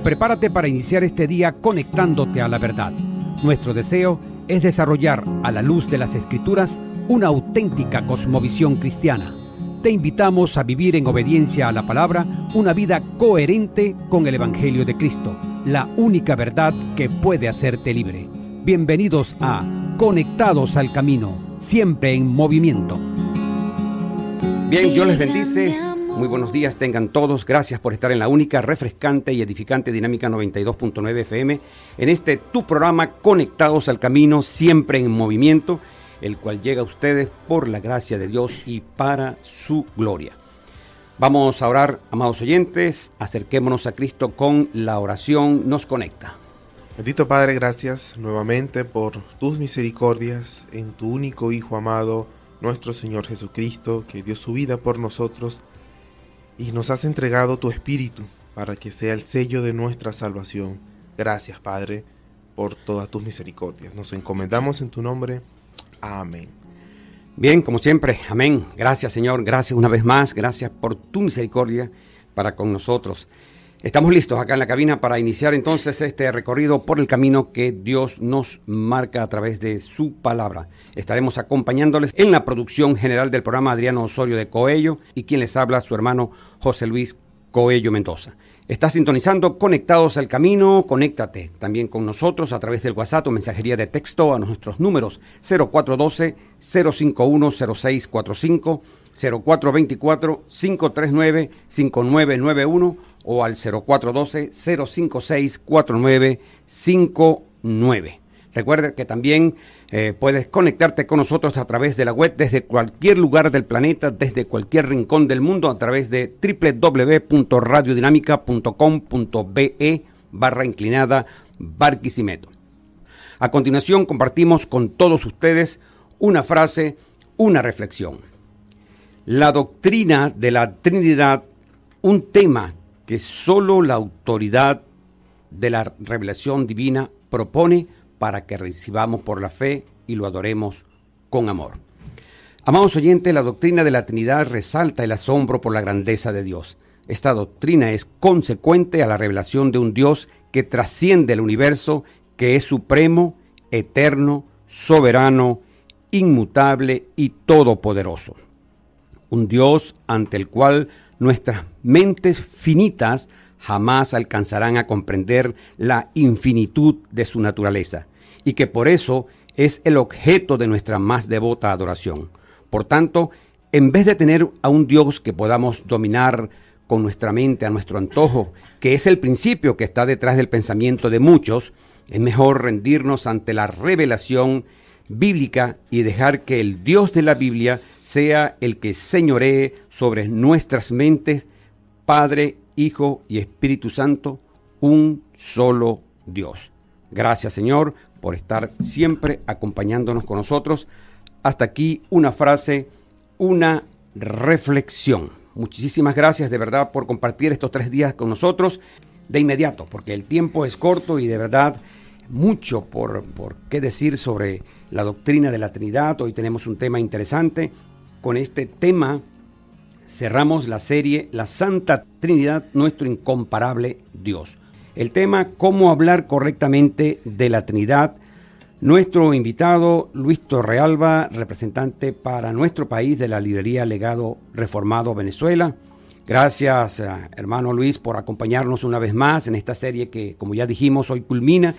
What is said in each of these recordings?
Prepárate para iniciar este día conectándote a la verdad. Nuestro deseo es desarrollar, a la luz de las Escrituras, una auténtica cosmovisión cristiana. Te invitamos a vivir en obediencia a la palabra una vida coherente con el Evangelio de Cristo, la única verdad que puede hacerte libre. Bienvenidos a Conectados al Camino, siempre en movimiento. Bien, Dios les bendice. Muy buenos días tengan todos. Gracias por estar en la única, refrescante y edificante Dinámica 92.9 FM en este tu programa Conectados al Camino, siempre en movimiento, el cual llega a ustedes por la gracia de Dios y para su gloria. Vamos a orar, amados oyentes. Acerquémonos a Cristo con la oración. Nos conecta. Bendito Padre, gracias nuevamente por tus misericordias en tu único Hijo amado, nuestro Señor Jesucristo, que dio su vida por nosotros y nos has entregado tu Espíritu para que sea el sello de nuestra salvación. Gracias, Padre, por todas tus misericordias. Nos encomendamos en tu nombre. Amén. Bien, como siempre, amén. Gracias, Señor. Gracias una vez más. Gracias por tu misericordia para con nosotros. Estamos listos acá en la cabina para iniciar entonces este recorrido por el camino que Dios nos marca a través de su palabra. Estaremos acompañándoles en la producción general del programa Adriano Osorio de Coello y quien les habla, su hermano José Luis Coello Mendoza. Está sintonizando Conectados al Camino. Conéctate también con nosotros a través del WhatsApp o mensajería de texto a nuestros números 0412-051-0645, 0424-539-5991 o al 0412-056-4959. Recuerda que también puedes conectarte con nosotros a través de la web desde cualquier lugar del planeta, desde cualquier rincón del mundo, a través de www.radiodinámica.com.be/Barquisimeto. A continuación compartimos con todos ustedes una frase, una reflexión. La doctrina de la Trinidad, un tema que solo la autoridad de la revelación divina propone para que recibamos por la fe y lo adoremos con amor. Amados oyentes, la doctrina de la Trinidad resalta el asombro por la grandeza de Dios. Esta doctrina es consecuente a la revelación de un Dios que trasciende el universo, que es supremo, eterno, soberano, inmutable y todopoderoso. Un Dios ante el cual nuestras mentes finitas jamás alcanzarán a comprender la infinitud de su naturaleza y que por eso es el objeto de nuestra más devota adoración. Por tanto, en vez de tener a un Dios que podamos dominar con nuestra mente a nuestro antojo, que es el principio que está detrás del pensamiento de muchos, es mejor rendirnos ante la revelación bíblica y dejar que el Dios de la Biblia sea el que señoree sobre nuestras mentes, Padre, Hijo y Espíritu Santo, un solo Dios. Gracias, Señor, por estar siempre acompañándonos con nosotros. Hasta aquí una frase, una reflexión. Muchísimas gracias de verdad por compartir estos 3 días con nosotros de inmediato, porque el tiempo es corto y de verdad mucho por qué decir sobre la doctrina de la Trinidad. Hoy tenemos un tema interesante. Con este tema cerramos la serie La Santa Trinidad, nuestro incomparable Dios. El tema, cómo hablar correctamente de la Trinidad. Nuestro invitado, Luis Torrealba, representante para nuestro país de la librería Legado Reformado Venezuela. Gracias, hermano Luis, por acompañarnos una vez más en esta serie que, como ya dijimos, hoy culmina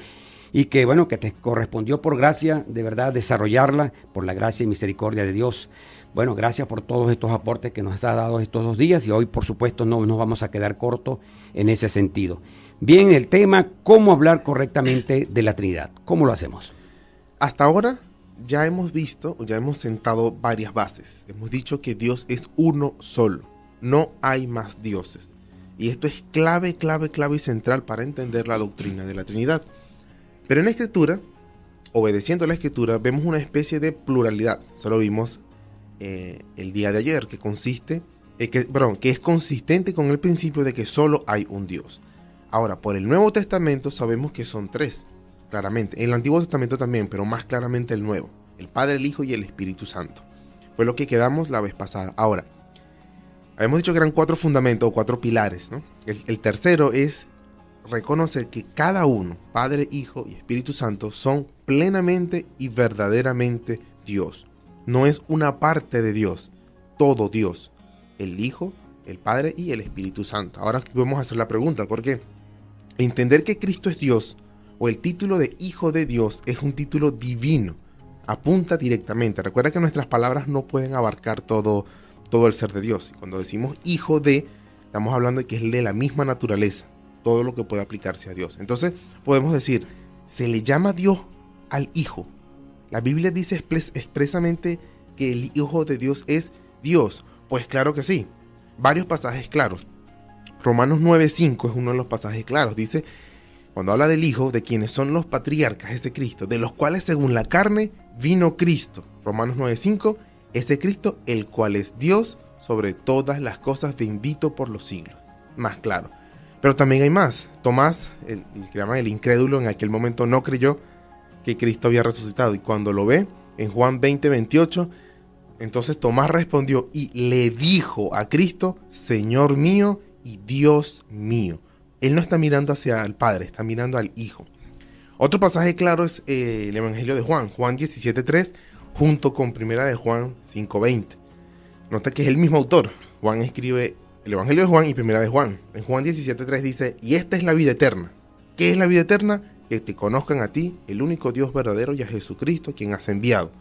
y que, bueno, que te correspondió por gracia, de verdad, desarrollarla, por la gracia y misericordia de Dios. Bueno, gracias por todos estos aportes que nos ha dado estos 2 días y hoy, por supuesto, no nos vamos a quedar cortos en ese sentido. Bien, el tema, cómo hablar correctamente de la Trinidad. ¿Cómo lo hacemos? Hasta ahora ya hemos sentado varias bases. Hemos dicho que Dios es uno solo. No hay más dioses. Y esto es clave y central para entender la doctrina de la Trinidad. Pero en la Escritura, obedeciendo a la Escritura, vemos una especie de pluralidad. Solo vimos el día de ayer, que es consistente con el principio de que solo hay un Dios. Ahora, por el Nuevo Testamento sabemos que son 3, claramente. En el Antiguo Testamento también, pero más claramente el Nuevo. El Padre, el Hijo y el Espíritu Santo. Fue lo que quedamos la vez pasada. Ahora, habíamos dicho que eran 4 fundamentos o 4 pilares, ¿no? El tercero es reconocer que cada uno, Padre, Hijo y Espíritu Santo, son plenamente y verdaderamente Dios. No es una parte de Dios, todo Dios, el Hijo, el Padre y el Espíritu Santo. Ahora vamos a hacer la pregunta, ¿por qué? Entender que Cristo es Dios o el título de Hijo de Dios es un título divino, apunta directamente. Recuerda que nuestras palabras no pueden abarcar todo el ser de Dios. Y cuando decimos Hijo de, estamos hablando de que es de la misma naturaleza, todo lo que puede aplicarse a Dios. Entonces podemos decir, se le llama Dios al Hijo. La Biblia dice expresamente que el Hijo de Dios es Dios. Pues claro que sí, varios pasajes claros. Romanos 9:5 es uno de los pasajes claros. Dice, cuando habla del Hijo, de quienes son los patriarcas, ese Cristo, de los cuales según la carne vino Cristo. Romanos 9:5, ese Cristo, el cual es Dios sobre todas las cosas, bendito por los siglos. Más claro. Pero también hay más. Tomás, el que llaman el incrédulo, en aquel momento no creyó que Cristo había resucitado. Y cuando lo ve, en Juan 20:28, entonces Tomás respondió y le dijo a Cristo, Señor mío y Dios mío. Él no está mirando hacia el Padre, está mirando al Hijo. Otro pasaje claro es el Evangelio de Juan, Juan 17:3, junto con Primera de Juan 5:20. Nota que es el mismo autor. Juan escribe el Evangelio de Juan y Primera de Juan. En Juan 17:3 dice, y esta es la vida eterna. ¿Qué es la vida eterna? Que te conozcan a ti, el único Dios verdadero, y a Jesucristo, quien has enviado.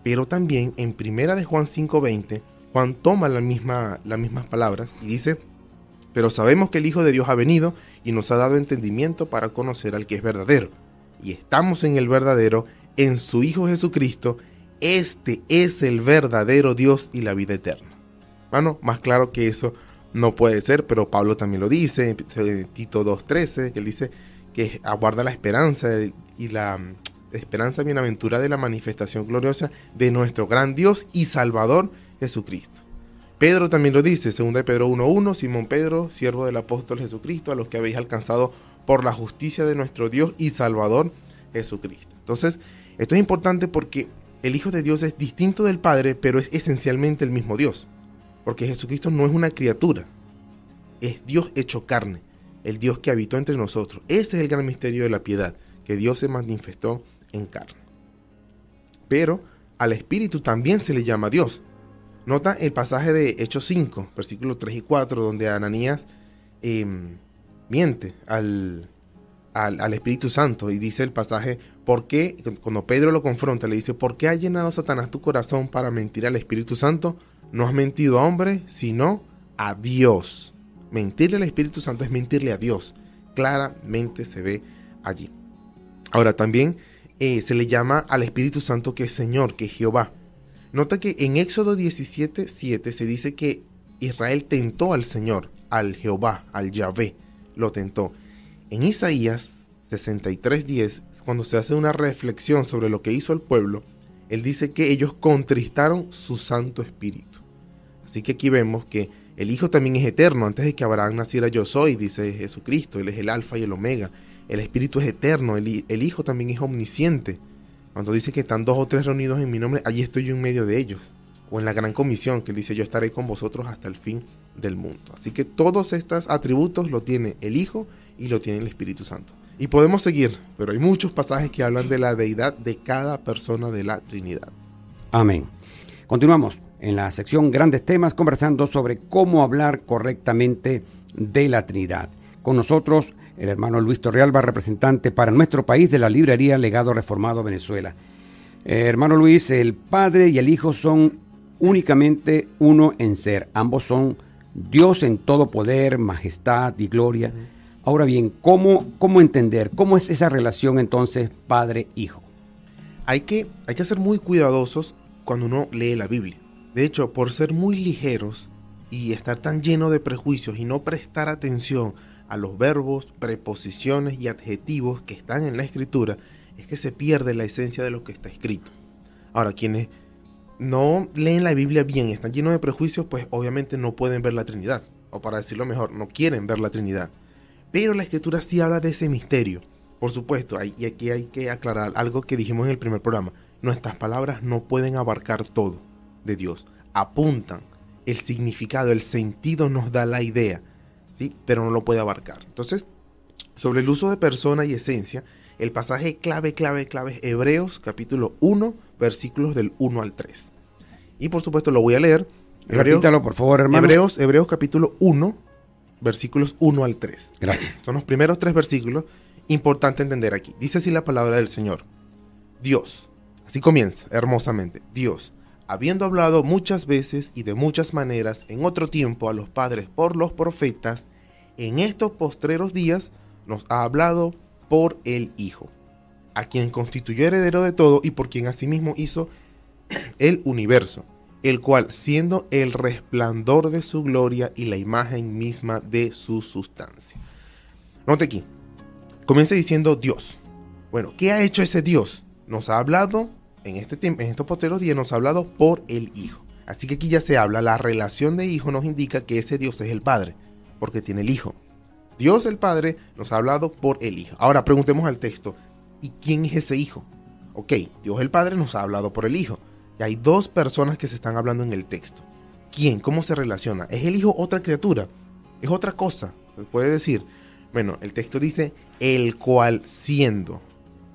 Pero también en Primera de Juan 5:20, Juan toma las mismas palabras y dice, pero sabemos que el Hijo de Dios ha venido y nos ha dado entendimiento para conocer al que es verdadero. Y estamos en el verdadero, en su Hijo Jesucristo. Este es el verdadero Dios y la vida eterna. Bueno, más claro que eso no puede ser, pero Pablo también lo dice, Tito 2:13, que él dice que aguarda la esperanza y la esperanza bienaventurada de la manifestación gloriosa de nuestro gran Dios y Salvador Jesucristo. Pedro también lo dice, 2 Pedro 1:1, Simón Pedro, siervo del apóstol Jesucristo, a los que habéis alcanzado por la justicia de nuestro Dios y Salvador Jesucristo. Entonces, esto es importante porque el Hijo de Dios es distinto del Padre, pero es esencialmente el mismo Dios. Porque Jesucristo no es una criatura, es Dios hecho carne, el Dios que habitó entre nosotros. Ese es el gran misterio de la piedad, que Dios se manifestó en carne. Pero al Espíritu también se le llama Dios. Nota el pasaje de Hechos 5, versículos 3 y 4, donde Ananías miente al Espíritu Santo, y dice el pasaje, ¿por qué? Cuando Pedro lo confronta, le dice, ¿por qué ha llenado Satanás tu corazón para mentir al Espíritu Santo? No has mentido a hombre, sino a Dios. Mentirle al Espíritu Santo es mentirle a Dios. Claramente se ve allí. Ahora también se le llama al Espíritu Santo que es Señor, que es Jehová. Nota que en Éxodo 17:7 se dice que Israel tentó al Señor, al Jehová, al Yahvé, lo tentó. En Isaías 63:10, cuando se hace una reflexión sobre lo que hizo el pueblo, él dice que ellos contristaron su Santo Espíritu. Así que aquí vemos que el Hijo también es eterno. Antes de que Abraham naciera yo soy, dice Jesucristo. Él es el Alfa y el Omega. El Espíritu es eterno. El Hijo también es omnisciente. Cuando dice que están 2 o 3 reunidos en mi nombre, allí estoy yo en medio de ellos. O en la gran comisión, que él dice, yo estaré con vosotros hasta el fin del mundo. Así que todos estos atributos lo tiene el Hijo y lo tiene el Espíritu Santo. Y podemos seguir, pero hay muchos pasajes que hablan de la deidad de cada persona de la Trinidad. Amén. Continuamos en la sección Grandes Temas, conversando sobre cómo hablar correctamente de la Trinidad. Con nosotros el hermano Luis Torrealba, representante para nuestro país de la librería Legado Reformado Venezuela. Hermano Luis, el Padre y el Hijo son únicamente uno en ser. Ambos son Dios en todo poder, majestad y gloria. Ahora bien, ¿cómo entender? ¿Cómo es esa relación entonces Padre-Hijo? Hay que ser muy cuidadosos cuando uno lee la Biblia. De hecho, por ser muy ligeros y estar tan lleno de prejuicios y no prestar atención a los verbos, preposiciones y adjetivos que están en la Escritura, es que se pierde la esencia de lo que está escrito. Ahora, quienes no leen la Biblia bien y están llenos de prejuicios, pues obviamente no pueden ver la Trinidad. O para decirlo mejor, no quieren ver la Trinidad. Pero la Escritura sí habla de ese misterio. Por supuesto, y aquí hay que aclarar algo que dijimos en el primer programa. Nuestras palabras no pueden abarcar todo de Dios. Apuntan el significado, el sentido nos da la idea, ¿sí? Pero no lo puede abarcar. Entonces, Sobre el uso de persona y esencia, el pasaje clave es Hebreos capítulo 1, versículos del 1 al 3. Y por supuesto lo voy a leer. Repítalo, por favor, hermano. Hebreos capítulo 1, versículos 1 al 3. Gracias. Son los primeros 3 versículos. Importante entender aquí. Dice así la palabra del Señor. Dios, así comienza hermosamente. Dios, habiendo hablado muchas veces y de muchas maneras en otro tiempo a los padres por los profetas, en estos postreros días nos ha hablado por el Hijo, a quien constituyó heredero de todo y por quien asimismo hizo el universo, el cual, siendo el resplandor de su gloria y la imagen misma de su sustancia. Note aquí, comienza diciendo Dios. Bueno, ¿qué ha hecho ese Dios? Nos ha hablado, en estos postreros días, nos ha hablado por el Hijo. Así que aquí ya se habla, la relación de Hijo nos indica que ese Dios es el Padre, porque tiene el Hijo. Dios el Padre nos ha hablado por el Hijo. Ahora preguntemos al texto, ¿y quién es ese Hijo? Ok, Dios el Padre nos ha hablado por el Hijo. Y hay 2 personas que se están hablando en el texto. ¿Quién? ¿Cómo se relaciona? ¿Es el Hijo otra criatura? ¿Es otra cosa? ¿Se puede decir? Bueno, el texto dice, el cual siendo.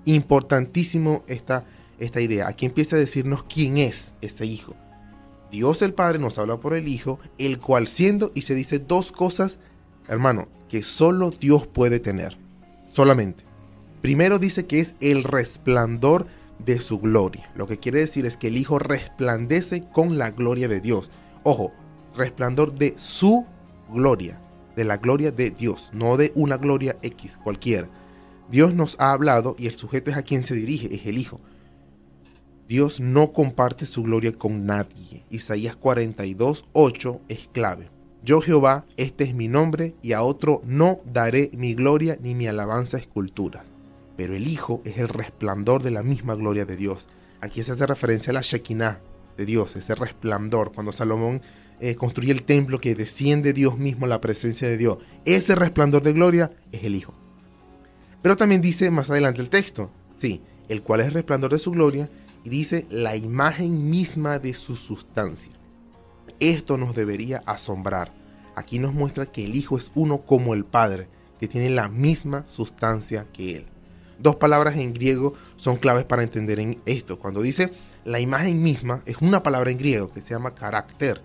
Importantísimo esta idea. Aquí empieza a decirnos quién es ese Hijo. Dios el Padre nos habla por el Hijo, el cual siendo, y se dice 2 cosas, hermano, que solo Dios puede tener. Solamente. Primero dice que es el resplandor de su gloria. Lo que quiere decir es que el Hijo resplandece con la gloria de Dios. Ojo, resplandor de su gloria, de la gloria de Dios, no de una gloria X cualquiera. Dios nos ha hablado y el sujeto es a quien se dirige, es el Hijo. Dios no comparte su gloria con nadie. Isaías 42:8 es clave. Yo Jehová, este es mi nombre, y a otro no daré mi gloria ni mi alabanza a esculturas. Pero el Hijo es el resplandor de la misma gloria de Dios. Aquí se hace referencia a la Shekinah de Dios, ese resplandor. Cuando Salomón construye el templo, que desciende Dios mismo, la presencia de Dios. Ese resplandor de gloria es el Hijo. Pero también dice más adelante el texto, sí, el cual es el resplandor de su gloria, y dice la imagen misma de su sustancia. Esto nos debería asombrar. Aquí nos muestra que el Hijo es uno como el Padre, que tiene la misma sustancia que Él. 2 palabras en griego son claves para entender en esto. Cuando dice la imagen misma, es una palabra en griego que se llama carácter.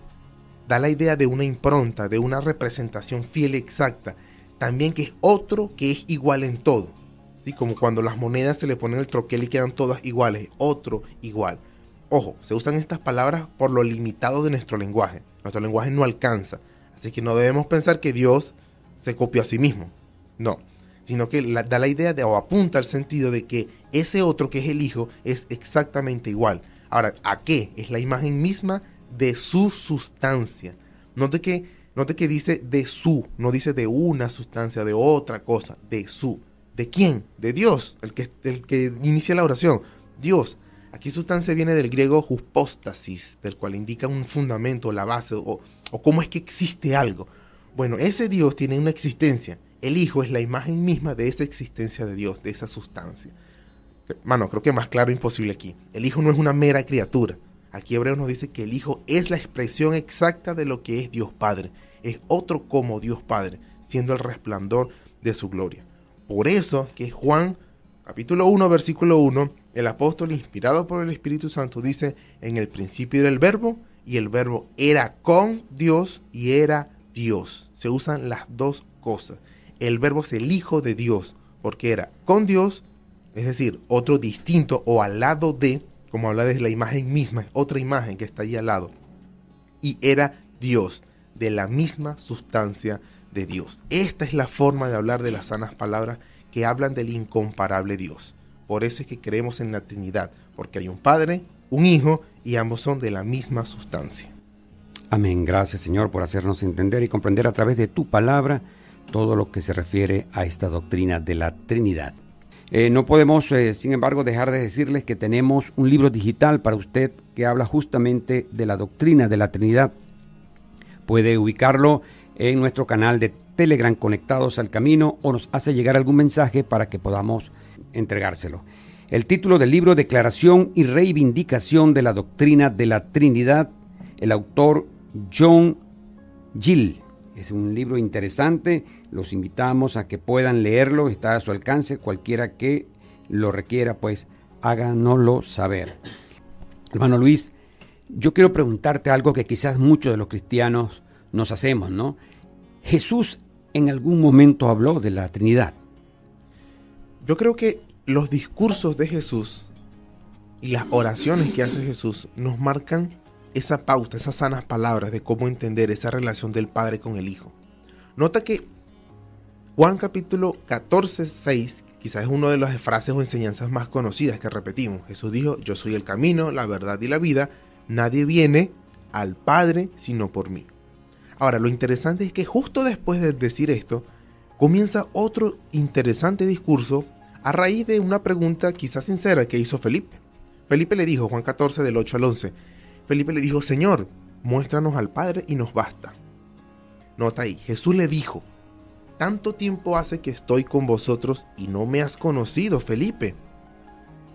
Da la idea de una impronta, de una representación fiel y exacta. También que es otro que es igual en todo. ¿Sí? Como cuando las monedas se le ponen el troquel y quedan todas iguales. Otro igual. Ojo, se usan estas palabras por lo limitado de nuestro lenguaje. Nuestro lenguaje no alcanza. Así que no debemos pensar que Dios se copió a sí mismo. No. Sino que da la idea de, o apunta al sentido de que ese otro que es el Hijo es exactamente igual. Ahora, ¿a qué? Es la imagen misma de su sustancia. Note que dice de su, no dice de una sustancia, de otra cosa, de su. ¿De quién? De Dios, el que inicia la oración. Dios. Aquí sustancia viene del griego hypostasis, del cual indica un fundamento, la base, o cómo es que existe algo. Bueno, ese Dios tiene una existencia. El Hijo es la imagen misma de esa existencia de Dios, de esa sustancia. Mano, creo que más claro imposible aquí. El Hijo no es una mera criatura. Aquí Hebreos nos dice que el Hijo es la expresión exacta de lo que es Dios Padre. Es otro como Dios Padre, siendo el resplandor de su gloria. Por eso que Juan, capítulo 1, versículo 1, el apóstol inspirado por el Espíritu Santo dice, en el principio era el verbo, y el verbo era con Dios y era Dios. Se usan las 2 cosas. El verbo es el Hijo de Dios, porque era con Dios, es decir, otro distinto o al lado de, como habla de la imagen misma, es otra imagen que está ahí al lado. Y era Dios, de la misma sustancia de Dios. Esta es la forma de hablar de las sanas palabras que hablan del incomparable Dios. Por eso es que creemos en la Trinidad, porque hay un Padre, un Hijo, y ambos son de la misma sustancia. Amén. Gracias, Señor, por hacernos entender y comprender a través de tu palabra todo lo que se refiere a esta doctrina de la Trinidad. No podemos, sin embargo, dejar de decirles que tenemos un libro digital para usted que habla justamente de la doctrina de la Trinidad. Puede ubicarlo en nuestro canal de Telegram Conectados al Camino o nos hace llegar algún mensaje para que podamos entregárselo. El título del libro, Declaración y Reivindicación de la Doctrina de la Trinidad, el autor John Gill. Es un libro interesante, los invitamos a que puedan leerlo, está a su alcance, cualquiera que lo requiera, pues háganoslo saber. Hermano Luis, yo quiero preguntarte algo que quizás muchos de los cristianos nos hacemos, ¿no? Jesús en algún momento habló de la Trinidad. Yo creo que los discursos de Jesús y las oraciones que hace Jesús nos marcan esa pauta, esas sanas palabras de cómo entender esa relación del Padre con el Hijo. Nota que Juan capítulo 14, 6, quizás es una de las frases o enseñanzas más conocidas que repetimos. Jesús dijo, yo soy el camino, la verdad y la vida, nadie viene al Padre sino por mí. Ahora, lo interesante es que justo después de decir esto, comienza otro interesante discurso a raíz de una pregunta quizás sincera que hizo Felipe. Felipe le dijo, Juan 14 del 8 al 11, Felipe le dijo, Señor, muéstranos al Padre y nos basta. Nota ahí, Jesús le dijo, tanto tiempo hace que estoy con vosotros y no me has conocido, Felipe.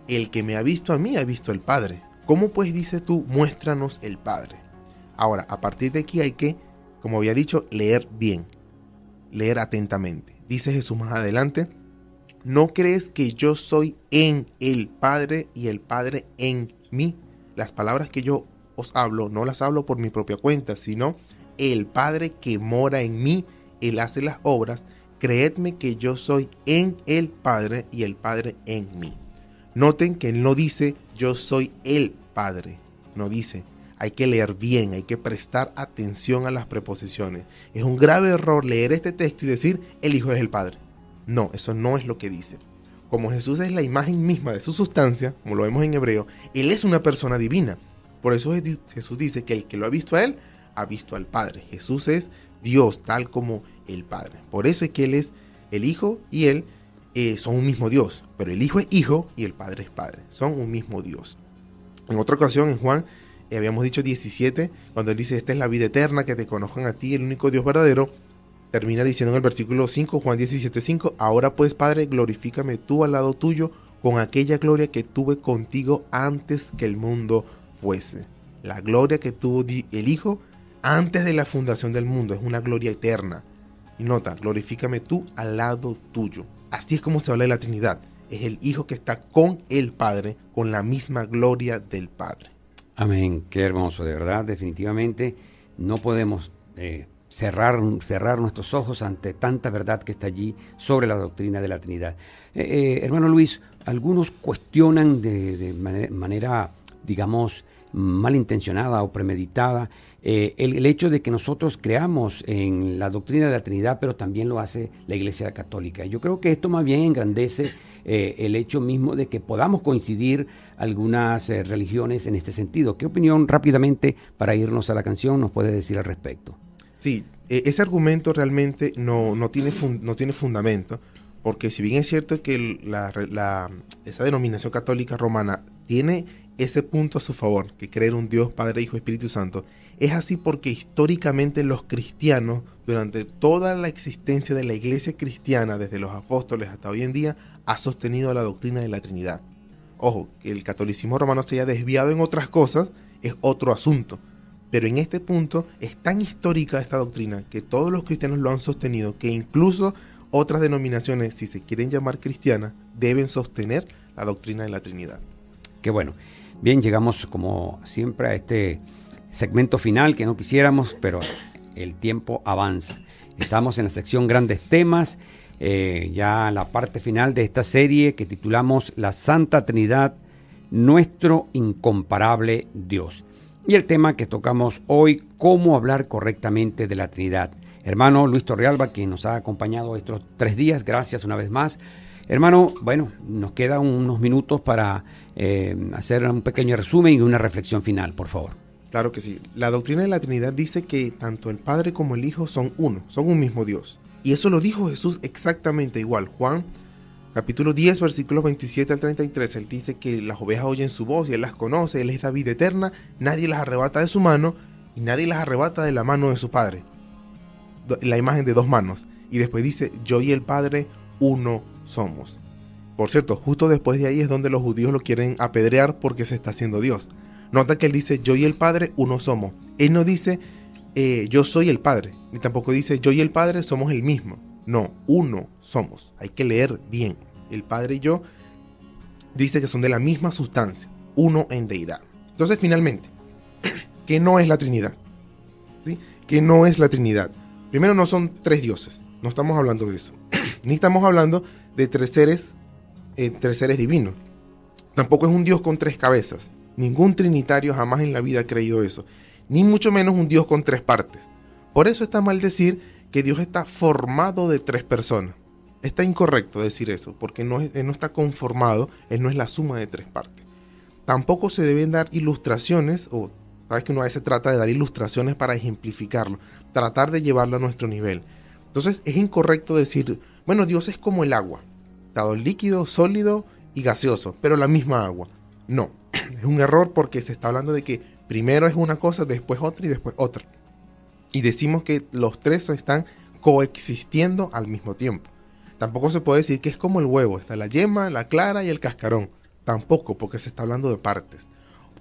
El que me ha visto a mí ha visto al Padre. ¿Cómo pues dices tú, muéstranos el Padre? Ahora, a partir de aquí hay que, como había dicho, leer bien, leer atentamente. Dice Jesús más adelante, ¿no crees que yo soy en el Padre y el Padre en mí? Las palabras que yo os hablo, no las hablo por mi propia cuenta, sino el Padre que mora en mí, Él hace las obras. Creedme que yo soy en el Padre y el Padre en mí. Noten que Él no dice yo soy el Padre, no dice. Hay que leer bien, hay que prestar atención a las preposiciones. Es un grave error leer este texto y decir el Hijo es el Padre. No, eso no es lo que dice. Como Jesús es la imagen misma de su sustancia, como lo vemos en hebreo, Él es una persona divina. Por eso Jesús dice que el que lo ha visto a Él, ha visto al Padre. Jesús es Dios, tal como el Padre. Por eso es que Él es el Hijo y Él son un mismo Dios. Pero el Hijo es Hijo y el Padre es Padre. Son un mismo Dios. En otra ocasión, en Juan, habíamos dicho 17, cuando Él dice, esta es la vida eterna, que te conozcan a ti, el único Dios verdadero, termina diciendo en el versículo 5, Juan 17, 5, ahora pues, Padre, glorifícame tú al lado tuyo con aquella gloria que tuve contigo antes que el mundo fuese. La gloria que tuvo el Hijo antes de la fundación del mundo es una gloria eterna. Y nota, glorifícame tú al lado tuyo. Así es como se habla de la Trinidad. Es el Hijo que está con el Padre, con la misma gloria del Padre. Amén, qué hermoso, de verdad, definitivamente no podemos cerrar nuestros ojos ante tanta verdad que está allí sobre la doctrina de la Trinidad. Hermano Luis, algunos cuestionan de manera, digamos, malintencionada o premeditada el hecho de que nosotros creamos en la doctrina de la Trinidad, pero también lo hace la Iglesia Católica. Yo creo que esto más bien engrandece el hecho mismo de que podamos coincidir algunas religiones en este sentido. ¿Qué opinión rápidamente, para irnos a la canción, nos puede decir al respecto? Sí, ese argumento realmente no tiene fundamento, porque si bien es cierto que esa denominación católica romana tiene ese punto a su favor, que creer un Dios, Padre, Hijo, Espíritu Santo, es así porque históricamente los cristianos, durante toda la existencia de la iglesia cristiana, desde los apóstoles hasta hoy en día, ha sostenido la doctrina de la Trinidad. Ojo, que el catolicismo romano se haya desviado en otras cosas es otro asunto, pero en este punto es tan histórica esta doctrina que todos los cristianos lo han sostenido, que incluso otras denominaciones, si se quieren llamar cristianas, deben sostener la doctrina de la Trinidad. Qué bueno. Bien, llegamos como siempre a este segmento final que no quisiéramos, pero el tiempo avanza. Estamos en la sección Grandes Temas, ya la parte final de esta serie que titulamos La Santa Trinidad, nuestro incomparable Dios. Y el tema que tocamos hoy, cómo hablar correctamente de la Trinidad. Hermano Luis Torrealba, quien nos ha acompañado estos 3 días, gracias una vez más. Hermano, bueno, nos quedan unos minutos para hacer un pequeño resumen y una reflexión final, por favor. Claro que sí. La doctrina de la Trinidad dice que tanto el Padre como el Hijo son uno, son un mismo Dios. Y eso lo dijo Jesús exactamente igual. Juan, capítulo 10, versículos 27 al 33, Él dice que las ovejas oyen su voz y Él las conoce, Él es la vida eterna, nadie las arrebata de su mano y nadie las arrebata de la mano de su Padre. La imagen de 2 manos. Y después dice, yo y el Padre uno somos. Por cierto, justo después de ahí es donde los judíos lo quieren apedrear porque se está haciendo Dios. Nota que Él dice, yo y el Padre uno somos. Él no dice, yo soy el Padre, ni tampoco dice yo y el Padre somos el mismo. No, uno somos. Hay que leer bien. El Padre y yo dice que son de la misma sustancia, uno en deidad. Entonces, finalmente, ¿qué no es la Trinidad? ¿Sí? ¿Qué no es la Trinidad? Primero, no son tres dioses. No estamos hablando de eso. Ni estamos hablando de tres seres divinos. Tampoco es un Dios con tres cabezas. Ningún trinitario jamás en la vida ha creído eso. Ni mucho menos un Dios con tres partes. Por eso está mal decir que Dios está formado de tres personas. Está incorrecto decir eso, porque Él no está conformado, Él no es la suma de tres partes. Tampoco se deben dar ilustraciones, o sabes que uno a veces trata de dar ilustraciones para ejemplificarlo, tratar de llevarlo a nuestro nivel. Entonces es incorrecto decir, bueno, Dios es como el agua, dado líquido, sólido y gaseoso, pero la misma agua. No, es un error porque se está hablando de que primero es una cosa, después otra y después otra. Y decimos que los tres están coexistiendo al mismo tiempo. Tampoco se puede decir que es como el huevo, está la yema, la clara y el cascarón. Tampoco, porque se está hablando de partes.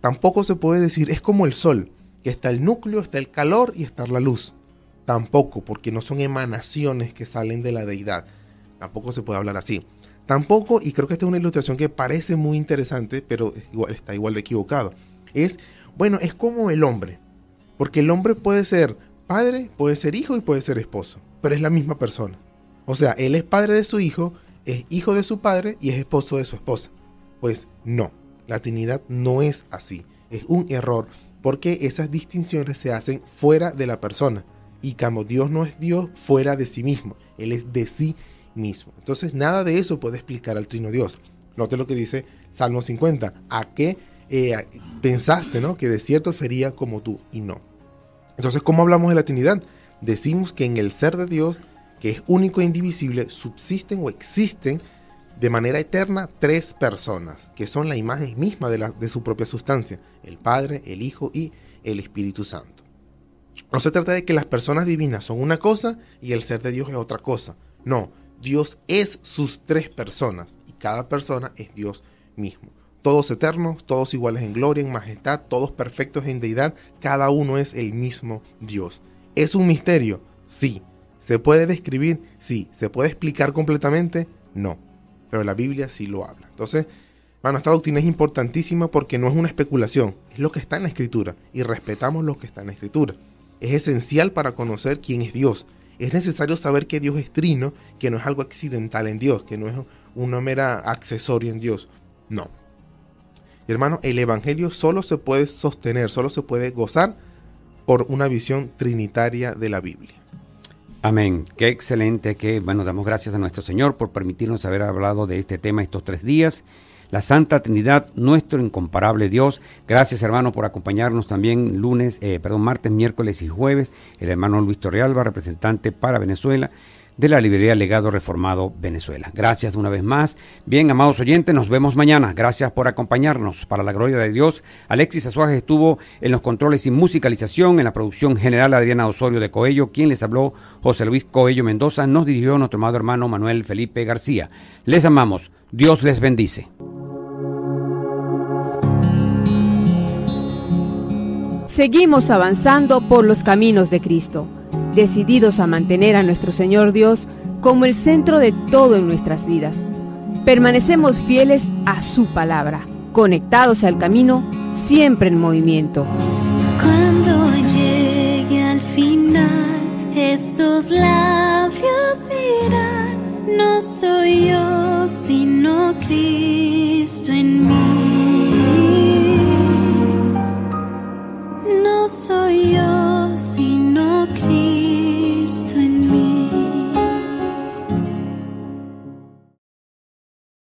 Tampoco se puede decir es como el sol, que está el núcleo, está el calor y está la luz. Tampoco, porque no son emanaciones que salen de la deidad. Tampoco se puede hablar así. Tampoco, y creo que esta es una ilustración que parece muy interesante, pero está igual de equivocado. Es como el hombre. Porque el hombre puede ser padre, puede ser hijo y puede ser esposo, pero es la misma persona. O sea, él es padre de su hijo, es hijo de su padre y es esposo de su esposa. Pues no, la Trinidad no es así. Es un error porque esas distinciones se hacen fuera de la persona. Y como Dios no es Dios fuera de sí mismo, Él es de sí mismo. Entonces nada de eso puede explicar al Trino Dios. Note lo que dice Salmo 50. ¿A qué pensaste, no? Que de cierto sería como tú, y no. Entonces, ¿cómo hablamos de la Trinidad? Decimos que en el ser de Dios, que es único e indivisible, subsisten o existen de manera eterna tres personas, que son la imagen misma de su propia sustancia, el Padre, el Hijo y el Espíritu Santo. No se trata de que las personas divinas son una cosa y el ser de Dios es otra cosa. No, Dios es sus tres personas y cada persona es Dios mismo. Todos eternos, todos iguales en gloria, en majestad, todos perfectos en deidad, cada uno es el mismo Dios. ¿Es un misterio? Sí. ¿Se puede describir? Sí. ¿Se puede explicar completamente? No. Pero la Biblia sí lo habla. Entonces, esta doctrina es importantísima porque no es una especulación, es lo que está en la Escritura y respetamos lo que está en la Escritura. Es esencial para conocer quién es Dios. Es necesario saber que Dios es trino, que no es algo accidental en Dios, que no es una mera accesorio en Dios. No. Y hermano, el Evangelio solo se puede sostener, solo se puede gozar por una visión trinitaria de la Biblia. Amén. Qué excelente, damos gracias a nuestro Señor por permitirnos haber hablado de este tema estos 3 días. La Santa Trinidad, nuestro incomparable Dios. Gracias, hermano, por acompañarnos también martes, miércoles y jueves. El hermano Luis Torrealba, representante para Venezuela de la librería Legado Reformado Venezuela. Gracias una vez más. Bien, amados oyentes, nos vemos mañana. Gracias por acompañarnos. Para la gloria de Dios, Alexis Azuaje estuvo en los controles y musicalización, en la producción general Adriana Osorio de Coello, quien les habló José Luis Coello Mendoza, nos dirigió nuestro amado hermano Manuel Felipe García. Les amamos. Dios les bendice. Seguimos avanzando por los caminos de Cristo, decididos a mantener a nuestro Señor Dios como el centro de todo en nuestras vidas. Permanecemos fieles a su palabra, conectados al camino, siempre en movimiento. Cuando llegue al final, estos labios dirán: no soy yo, sino Cristo en mí. No soy yo, sino